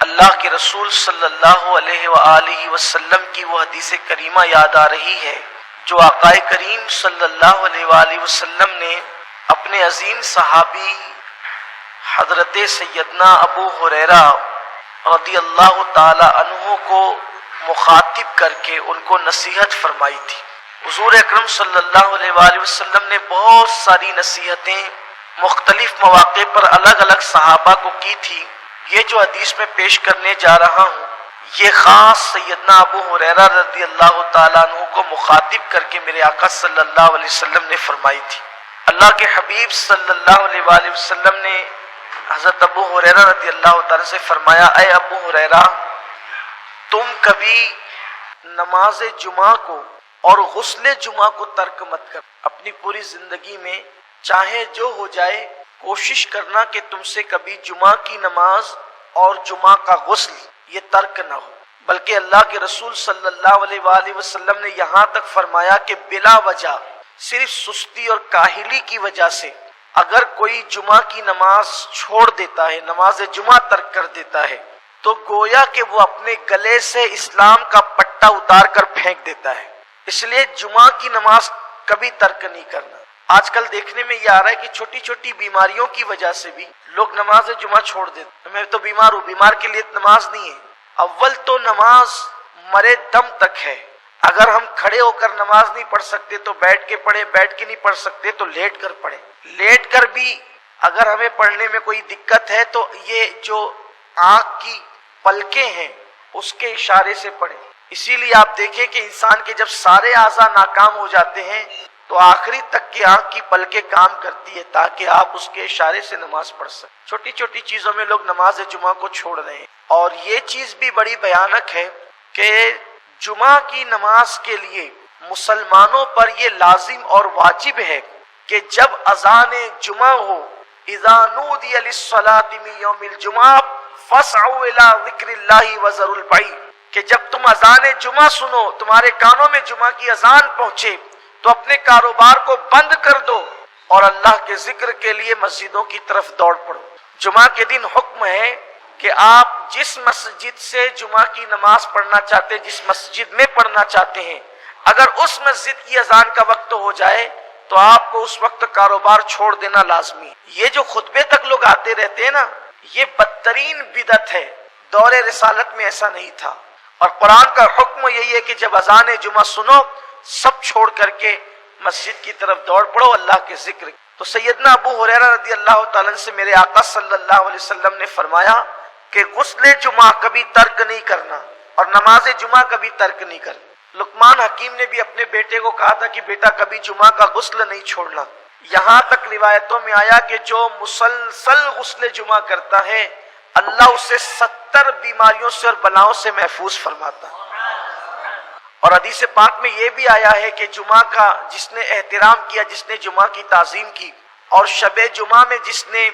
اللہ کے رسول صلی اللہ علیہ وآلہ وسلم کی وہ حدیث کریمہ یاد آ رہی ہے جو آقا کریم صلی اللہ علیہ وآلہ وسلم نے اپنے عظیم صحابی حضرت سیدنا ابو ہریرہ رضی اللہ تعالی عنہ کو مخاطب کر کے ان کو نصیحت فرمائی تھی۔ حضور اکرم صلی اللہ علیہ وآلہ وسلم نے بہت ساری نصیحتیں مختلف مواقع پر الگ الگ صحابہ کو کی تھی۔ یہ جو حدیث میں پیش کرنے جا رہا ہوں یہ خاص سیدنا ابو ہریرہ رضی اللہ تعالیٰ عنہ کو مخاطب کر کے میرے آقا صلی اللہ علیہ وسلم نے فرمائی تھی۔ اللہ کے حبیب صلی اللہ علیہ وآلہ وسلم نے حضرت ابو ہریرہ رضی اللہ تعالیٰ سے فرمایا، اے ابو ہریرہ، تم کبھی نماز جمعہ کو اور غسل جمعہ کو ترک مت کر۔ اپنی پوری زندگی میں چاہے جو ہو جائے کوشش کرنا کہ تم سے کبھی جمعہ کی نماز اور جمعہ کا غسل یہ ترک نہ ہو، بلکہ اللہ کے رسول صلی اللہ علیہ وآلہ وسلم نے یہاں تک فرمایا کہ بلا وجہ صرف سستی اور کاہلی کی وجہ سے اگر کوئی جمعہ کی نماز چھوڑ دیتا ہے، نماز جمعہ ترک کر دیتا ہے، تو گویا کہ وہ اپنے گلے سے اسلام کا پٹا اتار کر پھینک دیتا ہے۔ اس لیے جمعہ کی نماز کبھی ترک نہیں کرنا۔ آج کل دیکھنے میں یہ آ رہا ہے کہ چھوٹی چھوٹی بیماریوں کی وجہ سے بھی لوگ نماز جمعہ چھوڑ دیتے۔ میں تو بیمار ہوں، بیمار کے لیے نماز نہیں ہے۔ اول تو نماز مرے دم تک ہے۔ اگر ہم کھڑے ہو کر نماز نہیں پڑھ سکتے تو بیٹھ کے پڑھیں، بیٹھ کے نہیں پڑھ سکتے تو لیٹ کر پڑھیں، لیٹ کر بھی اگر ہمیں پڑھنے میں کوئی دقت ہے تو یہ جو آنکھ کی پلکیں ہیں اس کے اشارے سے پڑھیں۔ اسی لیے آپ دیکھیں کہ انسان کے جب سارے اعضاء ناکام ہو جاتے ہیں تو آخری تک کی آنکھ کی پلکیں کام کرتی ہے تاکہ آپ اس کے اشارے سے نماز پڑھ سکیں۔ چھوٹی چھوٹی چیزوں میں لوگ نماز جمعہ کو چھوڑ رہے ہیں، اور یہ چیز بھی بڑی بھیانک ہے کہ جمعہ کی نماز کے لیے مسلمانوں پر یہ لازم اور واجب ہے کہ جب اذان جمعہ ہو، اذا نودی للصلاة من یوم الجمعہ فاسعوا الی ذکر اللہ وذروا البیع، کہ جب تم اذان جمعہ سنو، تمہارے کانوں میں جمعہ کی اذان پہنچے تو اپنے کاروبار کو بند کر دو اور اللہ کے ذکر کے لیے مسجدوں کی طرف دوڑ پڑو۔ جمعہ کے دن حکم ہے کہ آپ جس مسجد سے جمعہ کی نماز پڑھنا چاہتے ہیں، جس مسجد میں پڑھنا چاہتے ہیں، اگر اس مسجد کی اذان کا وقت ہو جائے تو آپ کو اس وقت کاروبار چھوڑ دینا لازمی ہے۔ یہ جو خطبے تک لوگ آتے رہتے ہیں نا، یہ بدترین بدعت ہے۔ دور رسالت میں ایسا نہیں تھا، اور قرآن کا حکم یہی ہے کہ جب اذان جمعہ سنو سب چھوڑ کر کے مسجد کی طرف دوڑ پڑو اللہ کے ذکر۔ تو سیدنا ابو ہریرہ رضی اللہ تعالیٰ عنہ سے میرے آقا صلی اللہ علیہ وسلم نے فرمایا کہ غسل جمعہ کبھی ترک نہیں کرنا اور نماز جمعہ کبھی ترک نہیں کرنا۔ لقمان حکیم نے بھی اپنے بیٹے کو کہا تھا کہ بیٹا کبھی جمعہ کا غسل نہیں چھوڑنا۔ یہاں تک روایتوں میں آیا کہ جو مسلسل غسل جمعہ کرتا ہے اللہ اسے 70 بیماریوں سے اور بلاؤں سے محفوظ فرماتا ہے۔ اور حدیث پاک میں یہ بھی آیا ہے کہ جمعہ کا جس نے احترام کیا، جس نے جمعہ کی تعظیم کی، اور شب جمعہ میں جس نے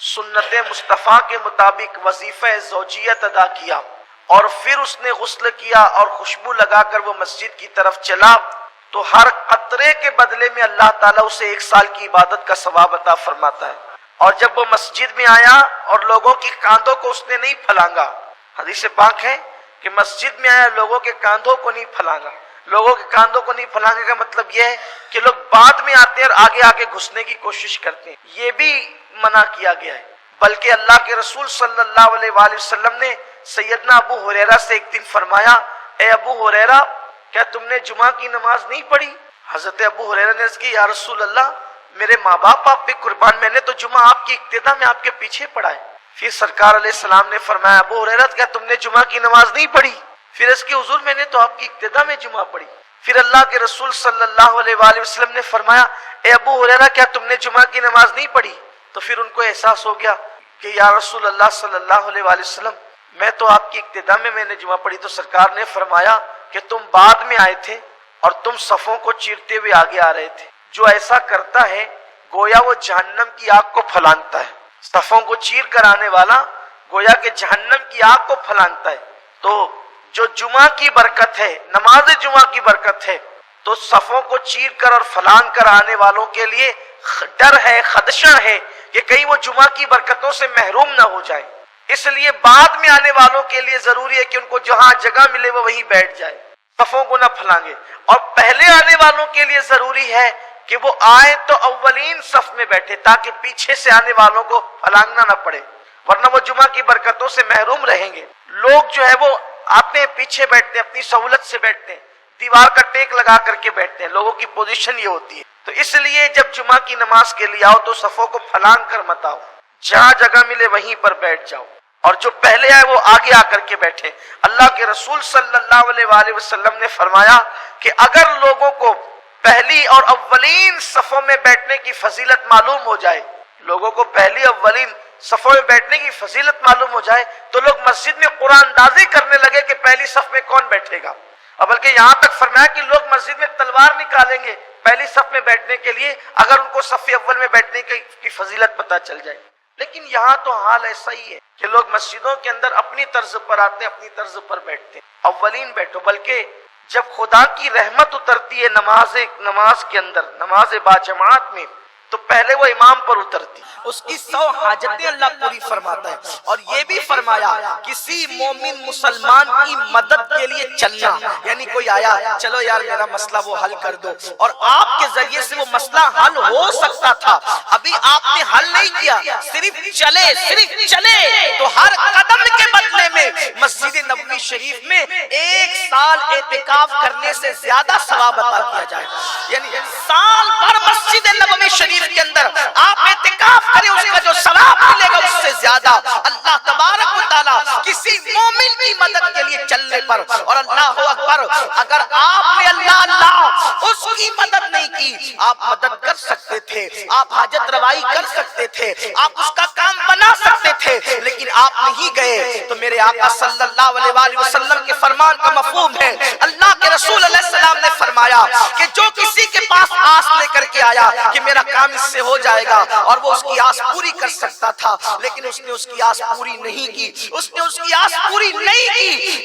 سنت مصطفیٰ کے مطابق وظیفہ زوجیت ادا کیا اور پھر اس نے غسل کیا اور خوشبو لگا کر وہ مسجد کی طرف چلا، تو ہر قطرے کے بدلے میں اللہ تعالیٰ اسے 1 سال کی عبادت کا ثواب عطا فرماتا ہے۔ اور جب وہ مسجد میں آیا اور لوگوں کی کاندھوں کو اس نے نہیں پھلانگا، حدیث پاک ہے کہ مسجد میں آیا لوگوں کے کاندھوں کو نہیں پھلانگا۔ لوگوں کے کاندھوں کو نہیں پھلانگے کا مطلب یہ ہے کہ لوگ بعد میں آتے ہیں اور آگے آگے گھسنے کی کوشش کرتے ہیں، یہ بھی منع کیا گیا ہے۔ بلکہ اللہ کے رسول صلی اللہ علیہ وآلہ وسلم نے سیدنا ابو ہریرہ سے ایک دن فرمایا، اے ابو ہریرہ کیا تم نے جمعہ کی نماز نہیں پڑھی؟ حضرت ابو ہریرہ نے عرض کی، یا رسول اللہ میرے ماں باپ آپ پہ قربان، میں نے تو جمعہ آپ کی اقتدا میں آپ کے پیچھے پڑھا ہے۔ پھر سرکار علیہ السلام نے فرمایا، ابو ہریرہ کیا تم نے جمعہ کی نماز نہیں پڑھی؟ پھر اس کی حضور میں نے تو آپ کی اقتدا میں جمعہ پڑھی۔ پھر اللہ کے رسول صلی اللہ علیہ وآلہ وسلم نے فرمایا، اے ابو ہریرہ کیا تم نے جمعہ کی نماز نہیں پڑھی؟ تو پھر ان کو احساس ہو گیا کہ یا رسول اللہ صلی اللہ علیہ وآلہ وسلم میں تو آپ کی اقتدا میں نے جمعہ پڑھی۔ تو سرکار نے فرمایا کہ تم بعد میں آئے تھے اور تم صفوں کو چیرتے ہوئے آگے آ رہے تھے، جو ایسا کرتا ہے گویا وہ جہنم کی آگ کو پھلانگتا ہے۔ صفوں کو چیر کر آنے والا گویا کہ جہنم کی آگ کو پھلانگتا ہے۔ تو جو جمعہ کی برکت ہے، نماز جمعہ کی برکت ہے، تو صفوں کو چیر کر اور پھلانگ کر آنے والوں کے لیے ڈر ہے، خدشہ ہے کہ کہیں وہ جمعہ کی برکتوں سے محروم نہ ہو جائے۔ اس لیے بعد میں آنے والوں کے لیے ضروری ہے کہ ان کو جہاں جگہ ملے وہ وہیں بیٹھ جائے، صفوں کو نہ پھلانگے، اور پہلے آنے والوں کے لیے ضروری ہے کہ وہ آئے تو اولین صف میں بیٹھے تاکہ پیچھے سے آنے والوں کو پھلانگنا نہ پڑے، ورنہ وہ جمعہ کی برکتوں سے محروم رہیں گے۔ لوگ جو ہے وہ آتے ہیں پیچھے بیٹھتے ہیں، اپنی سہولت سے بیٹھتے ہیں، دیوار کا ٹیک لگا کر کے بیٹھتے ہیں، لوگوں کی پوزیشن یہ ہوتی ہے۔ تو اس لیے جب جمعہ کی نماز کے لیے آؤ تو صفوں کو پھلانگ کر مت آؤ، جہاں جگہ ملے وہیں پر بیٹھ جاؤ، اور جو پہلے آئے وہ آگے آ کر کے بیٹھے۔ اللہ کے رسول صلی اللہ علیہ وآلہ وسلم نے فرمایا کہ اگر لوگوں کو پہلی اور اولین صفوں میں بیٹھنے کی فضیلت معلوم ہو جائے، لوگوں کو پہلی اولین صفوں میں بیٹھنے کی فضیلت معلوم ہو جائے تو لوگ مسجد میں قرآن اندازی کرنے لگے کہ پہلی صف میں کون بیٹھے گا، اور بلکہ یہاں تک فرمایا کہ لوگ مسجد میں تلوار نکالیں گے پہلی صف میں بیٹھنے کے لیے اگر ان کو صف اول میں بیٹھنے کی فضیلت پتہ چل جائے۔ لیکن یہاں تو حال ایسا ہی ہے کہ لوگ مسجدوں کے اندر اپنی طرز پر آتے ہیں، اپنی طرز پر بیٹھتے ہیں۔ اولین بیٹھو، بلکہ جب خدا کی رحمت اترتی ہے نماز کے اندر، نماز با جماعت میں، تو پہلے وہ امام پر اترتی، اس کی 100 حاجتیں اللہ پوری فرماتا ہے۔ اور یہ بھی فرمایا کسی مومن مسلمان کی مدد کے لیے چلنا، یعنی کوئی آیا چلو یار میرا مسئلہ وہ حل کر دو، اور آپ کے ذریعے سے وہ مسئلہ حل ہو سکتا تھا، ابھی آپ نے حل نہیں کیا، صرف چلے تو ہر قدم کے بدلے میں مسجد نبوی شریف میں 1 سال اعتکاف کرنے سے زیادہ ثواب عطا کیا جائے گا۔ یعنی سال بھر مسجد نبوی شریف کے اندر آپ اعتکاف کریں، اس کا جو ثواب ملے گا اس سے زیادہ اللہ تبارک و تعالی کسی مومن کی مدد کے لیے چلنے پر، اور اللہ اکبر، اگر آپ نے اللہ اس کی مدد نہیں کی، آپ مدد کر سکتے تھے، آپ حاجت روائی کر سکتے تھے، آپ اس کا کام بنا سکتے تھے، لیکن آپ نہیں گئے، تو میرے آقا صلی اللہ علیہ وآلہ وسلم کے فرمان کا مفہوم ہے، اللہ کے رسول علیہ السلام نے فرمایا کہ جو کسی کے پاس آس لے کر کے آیا کہ میرا کام اس سے ہو جائے گا، اور وہ اس کی آس پوری کر سکتا تھا لیکن اس نے اس کی آس پوری نہیں کی،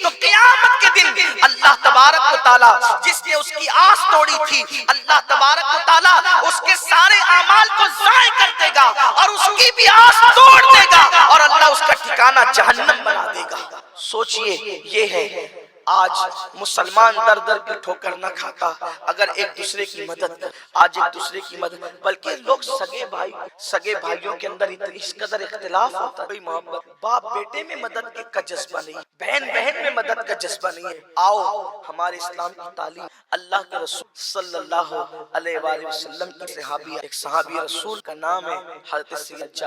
تو قیامت کے دن اللہ تبارک و تعالی جس نے اس کی آس توڑی تھی، اللہ تبارک و تعالی اس کے سارے اعمال کو ضائع کر دے گا اور اس کی بھی آس توڑ دے گا، اور اللہ اس کا ٹھکانہ جہنم بنا دے گا۔ سوچئے، یہ ہے آج مسلمان در در کی ٹھوکر نہ کھاتا اگر ایک دوسرے کی مدد کر، آج ایک دوسرے کی مدد، بلکہ لوگ سگے بھائیوں کے اندر اس قدر اختلاف ہوتا ہے، محبت، باپ بیٹے میں مدد کا جذبہ نہیں، بہن میں مدد کا جذبہ نہیں ہے۔ آؤ ہمارے اسلام کی تعلیم، اللہ کے رسول صلی اللہ علیہ وآلہ وسلم کی صحابی، ایک صحابی رسول کا نام ہے حضرت سید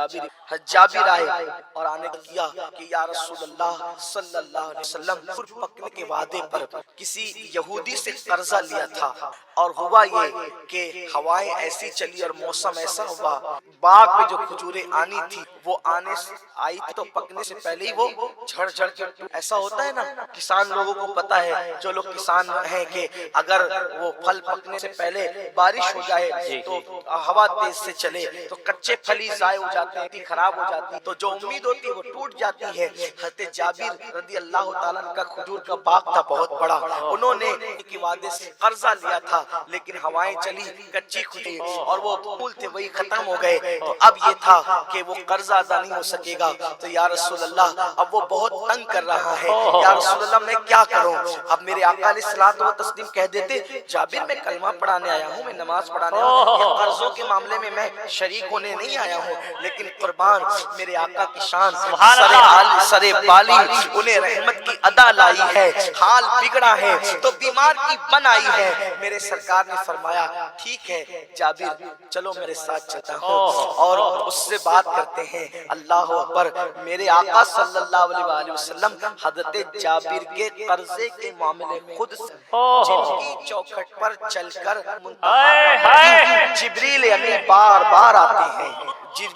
جابر آئے اور آنے کیا کہ یا رسول اللہ صلی اللہ علیہ وسلم، پکنے کے وعدے پر کسی یہودی سے قرضہ لیا تھا، اور ہوا یہ کہ ہوائیں ایسی چلی اور موسم ایسا ہوا، باغ میں جو کھجوریں آنی تھی وہ آئی تو پکنے سے پہلے ہی وہ جھڑ کے، ایسا ہوتا ہے نا، کسان لوگوں کو پتا ہے، جو لوگ کسان ہیں، کہ اگر وہ پھل پکنے سے پہلے بارش ہو جائے تو ہوا تیز سے چلے تو کچے پھل ہی ضائع ہو جاتے ہیں، خراب ہو جاتی ہے، تو جو امید ہوتی ہے وہ ٹوٹ جاتی ہے۔ حضرت جابر رضی اللہ تعالیٰ کا کھجور کا باغ تھا بہت بڑا، انہوں نے کے وعدے سے قرضہ لیا تھا، لیکن ہوائیں چلی، کچی کھجی اور وہ پھول تھے وہی ختم ہو گئے، تو اب یہ تھا کہ وہ قرضہ ادا نہیں ہو سکے گا، تو یا رسول اللہ اب وہ بہت تنگ کر رہا ہے، یا رسول اللہ میں کیا کروں؟ اب میرے آقا علیہ الصلوۃ والتسلیم کہہ دیتے، جابر میں کلمہ پڑھانے آیا ہوں، میں نماز پڑھانے آیا ہوں، یہ قرضوں کے معاملے میں میں شریک ہونے نہیں آیا ہوں، لیکن قربان میرے آقا کی شان سر بالی انہیں رحمت کی ادا لائی ہے، حال بگڑا ہے تو بیمار کی بن آئی ہے، میرے سرکار نے فرمایا ٹھیک ہے جابر چلو میرے ساتھ چلتا ہوں، اور اس سے بات کرتے ہیں۔ اللہ اکبر، میرے آقا صلی اللہ علیہ وآلہ وسلم حضرت جابر کے قرضے کے معاملے خود جن کی چوکھٹ پر چل کر جبریل امین بار بار آتے ہیں،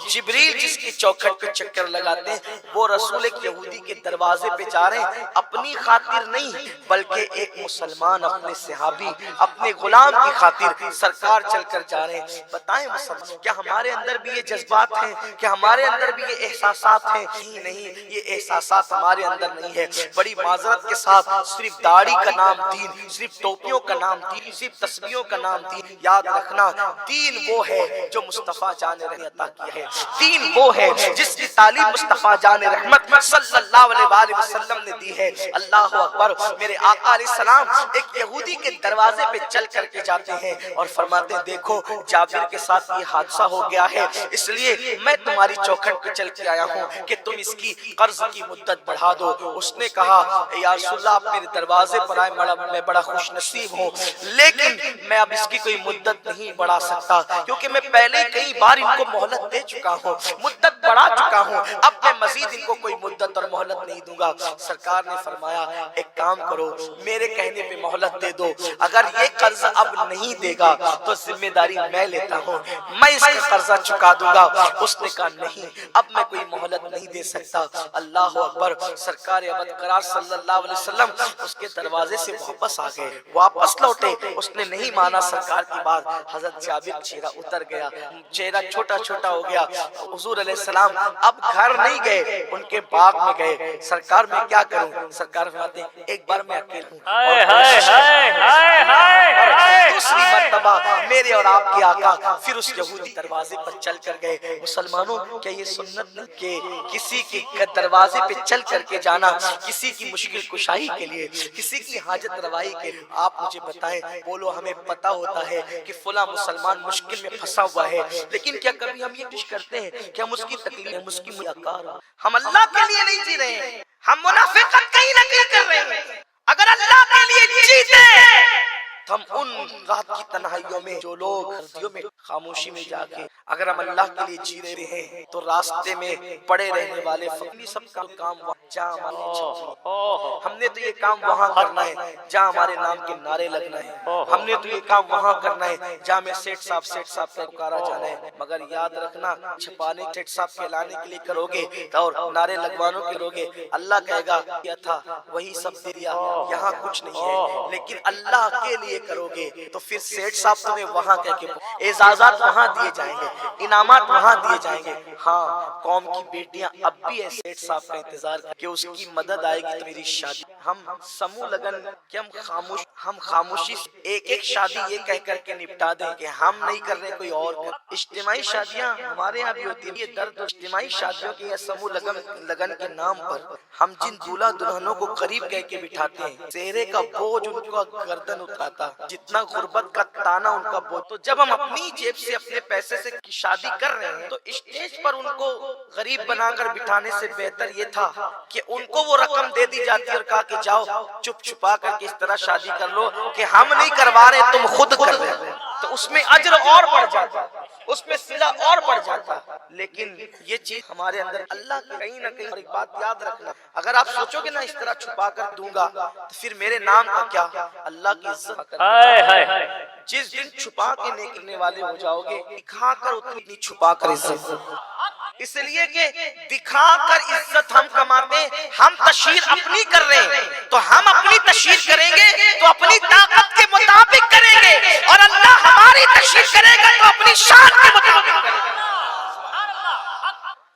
جبریل جس کی چوکھٹ پہ چکر لگاتے ہیں، وہ رسول ایک یہودی کے دروازے پہ جا رہے ہیں، اپنی خاطر نہیں بلکہ ایک مسلمان اپنے صحابی اپنے غلام کی خاطر سرکار چل کر جا رہے ہیں۔ بتائیں مسلمان، کیا ہمارے اندر بھی یہ جذبات ہیں؟ کیا ہمارے اندر بھی یہ احساسات ہیں؟ نہیں، یہ احساسات ہمارے اندر نہیں ہے۔ بڑی معذرت کے ساتھ صرف داڑھی کا نام دین، صرف ٹوپیوں کا نام دین، صرف تسبیحوں کا نام دین، یاد رکھنا دین وہ ہے جو مصطفیٰ جان نے عطا کیا ہے۔ دین وہ ہے جس کی تعلیم مصطفیٰ جان رحمت صلی اللہ علیہ وآلہ وسلم نے دی ہے۔ اللہ اکبر۔ میرے آقا علیہ السلام ایک یہودی کے دروازے پہ چل کر کے جاتے ہیں اور فرماتے ہیں دیکھو جابر کے ساتھ یہ حادثہ ہو گیا ہے، اس لیے میں تمہاری چوکھٹ پہ چل کے آیا ہوں کہ تم اس کی قرض کی مدت بڑھا دو۔ اس نے کہا یا رسول اللہ آپ میرے دروازے پر آئے، میں بڑا خوش نصیب ہوں، لیکن میں اب اس کی کوئی مدت نہیں بڑھا سکتا کیونکہ میں پہلے کئی بار ان کو مہلت دے چکا ہوں، مدت بڑھا چکا ہوں، اب میں مزید ان کو کوئی مدت اور مہلت نہیں دوں گا۔ سرکار نے فرمایا ایک کام کرو، میرے کہنے پہ مہلت دے دو، اگر یہ قرض اب نہیں دے گا تو ذمہ داری میں لیتا ہوں، میں اس کا قرضہ چکا دوں گا۔ اس نے کہا نہیں اب میں کوئی مہلت نہیں دے سکتا۔ اللہ اکبر۔ سرکار ابد قرار صلی اللہ علیہ وسلم اس کے دروازے سے واپس آ گئے، واپس لوٹے، اس نے نہیں مانا سرکار کی بات۔ حضرت جابر چہرہ اتر گیا، چہرہ چھوٹا چھوٹا ہو گیا۔ حضور علیہ السلام اب گھر نہیں گئے، ان کے باغ میں گئے۔ سرکار میں کیا کروں؟ سرکار فرماتے ہیں ایک بار میں اکیلا ہوں، دوسری مرتبہ میرے اور آپ کے آقا پھر اس یہودی دروازے پر چل کر گئے۔ مسلمانوں کیا یہ سنت نہیں کہ کسی کے دروازے پہ چل کر کے جانا، کسی کی مشکل کشائی کے لیے، کسی کی حاجت روائی کے لیے؟ آپ مجھے بتائیں، بولو ہمیں پتہ ہوتا ہے کہ فلاں مسلمان مشکل میں پھنسا ہوا ہے، لیکن کیا کبھی ہم یہ کوشش کرتے ہیں کہ ہم اس کی تکلیف، ہم اس کی ملاقات، ہم اللہ کے لیے نہیں جی رہے ہیں، ہم منافقت کہیں نہ کہیں کر رہے ہیں۔ اگر اللہ کے لیے جیتے ہم ان رات کی تنہائیوں میں جو لوگ ہردیوں میں خاموشی میں جا کے اگر ہم اللہ کے لیے جی رہے ہیں تو راستے میں پڑے رہنے والے فقری سب کا کام جہاں ہم نے تو یہ کام وہاں کرنا ہے جہاں ہمارے نام کے نعرے لگنا ہے، ہم نے تو یہ کام وہاں کرنا ہے جہاں میں سیٹ صاحب کا پکارا جانا ہے۔ مگر یاد رکھنا چھپانے سیٹ صاحب کہلانے کے لیے کرو گے اور نعرے لگوانوں کے کرو گے، اللہ کہے گا کیا تھا وہی سب دے دیا، یہاں کچھ نہیں ہے۔ لیکن اللہ کے لیے کرو گے تو پھر سیٹ صاحب تمہیں وہاں کہہ کے اعزازات وہاں دیے جائیں گے، انعامات وہاں دیے جائیں گے۔ ہاں قوم کی بیٹیاں اب بھی سیٹ صاحب کا انتظار کہ اس کی مدد آئے گی تو میری شادی۔ ہم سمو لگن کہ ہم خاموشی ایک ایک شادی یہ کہہ کر کے نپٹا دیں کہ ہم نہیں کر رہے کوئی اور کر۔ اجتماعی شادیاں ہمارے یہاں بھی ہوتی ہیں، یہ درد اجتماعی شادیوں کے یا سمو لگن کے نام پر ہم جن دولہا دلہنوں کو قریب کہہ کے بٹھاتے ہیں، چہرے کا بوجھ ان کا گردن اٹھاتا، جتنا غربت کا تانا ان کا بوجھ۔ تو جب ہم اپنی جیب سے اپنے پیسے سے شادی کر رہے ہیں تو اسٹیج پر ان کو غریب بنا کر بٹھانے سے بہتر یہ تھا کہ ان کو وہ رقم دے دی جاتی اور کہا کہ جاؤ چپ چھپا کر کے اس طرح شادی کر لو کہ ہم نہیں کروا رہے تم خود کر رہے، تو اس میں اجر اور بڑھ جاتا، اس میں صلہ اور بڑھ جاتا۔ لیکن یہ چیز ہمارے اندر اللہ کہیں نہ کہیں، اور ایک بات یاد رکھنا، اگر آپ سوچو گے نا اس طرح چھپا کر دوں گا تو پھر میرے نام کا کیا، اللہ کی عزت جس دن چھپا کے نہیں کرنے والے ہو جاؤ گے، دکھا کر اتنی چھپا کر عزت، اس لیے کہ دکھا کر عزت ہم کماتے ہیں، ہم تشہیر اپنی کر رہے ہیں تو ہم اپنی تشہیر کریں گے تو اپنی طاقت کے مطابق کریں گے، اور اللہ ہماری تشہیر کرے گا تو اپنی شان کے مطابق کرے گا،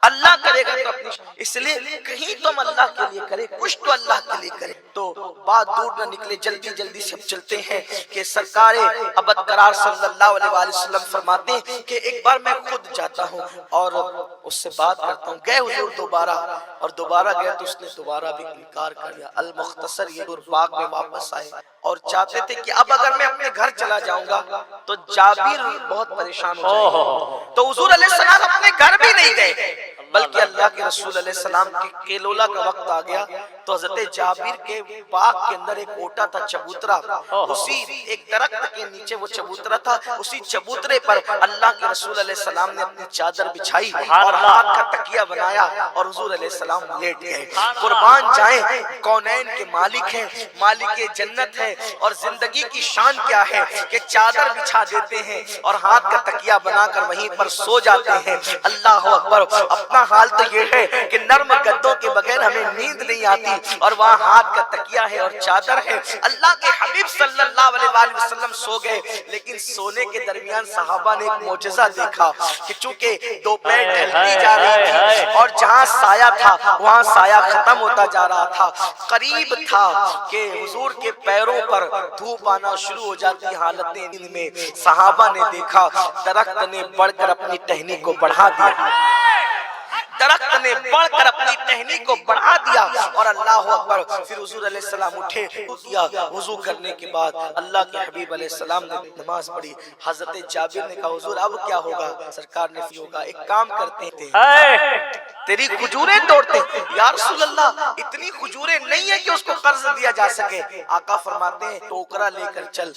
اللہ کرے گا تو اپنی شان۔ اس لیے کہیں تم اللہ کے لیے کرے، کچھ تو اللہ کے لیے کرے۔ تو بات دور نہ نکلے، جلدی جلدی سے چلتے ہیں کہ سرکار ابد قرار صلی اللہ علیہ وآلہ وسلم فرماتے ہیں کہ ایک بار میں خود جاتا ہوں اور اس سے بات کرتا ہوں، گئے حضور دوبارہ، اور دوبارہ گئے تو اس نے دوبارہ بھی انکار کر دیا۔ المختصر یہ باغ میں واپس آئے اور چاہتے تھے کہ اب اگر میں اپنے گھر چلا جاؤں گا تو جابر بہت پریشان ہو جائے گا، تو حضور علیہ السلام اپنے گھر بھی نہیں گئے، بلکہ اللہ کے رسول علیہ السلام کے کیلولا کا وقت آ گیا تو حضرت جابر کے باغ کے اندر ایک اوٹا تھا چبوترا، اسی ایک درخت کے نیچے وہ چبوترا تھا، اسی چبوترے پر اللہ کے رسول علیہ السلام نے اپنی چادر بچھائی اور ہاتھ کا تکیہ بنایا اور حضور علیہ السلام لیٹ گئے۔ قربان جائیں، کونین کے مالک ہیں، مالک جنت ہے، اور زندگی کی شان کیا ہے کہ چادر بچھا دیتے ہیں اور ہاتھ کا تکیہ بنا کر وہیں پر سو جاتے ہیں۔ اللہ اکبر۔ اپنا حال تو یہ ہے کہ نرم گدوں کے بغیر ہمیں نیند نہیں آتی، تھی اور وہاں ہاتھ کا تکیہ ہے اور چادر ہے. اللہ کے حبیب صلی اللہ علیہ وآلہ وسلم سو گئے، لیکن سونے کے درمیان صحابہ نے ایک معجزہ دیکھا کہ چونکہ دوپہر ڈھلتی جا رہی تھی اور جہاں سایہ تھا وہاں سایہ ختم ہوتا جا رہا تھا، قریب تھا کہ حضور کے پیروں پر دھوپ آنا شروع ہو جاتی حالتیں میں. صحابہ نے دیکھا درخت نے بڑھ کر اپنی ٹہنی کو بڑھا دیا، درخت نے بڑھ کر اپنی ٹہنی کو بڑھا دیا اور اللہ اکبر. پھر حضور علیہ السلام اٹھے، کیا وضو کرنے کے بعد اللہ کے حبیب علیہ السلام نے نماز پڑھی. حضرت جابر نے کہا حضور اب کیا ہوگا؟ سرکار نے ہوگا ایک کام کرتے ہیں، تیری کھجوریں توڑتے ہیں. یا رسول اللہ اتنی کھجوریں نہیں ہیں کہ اس کو قرض دیا جا سکے. آقا فرماتے ہیں ٹوکرا لے کر چل.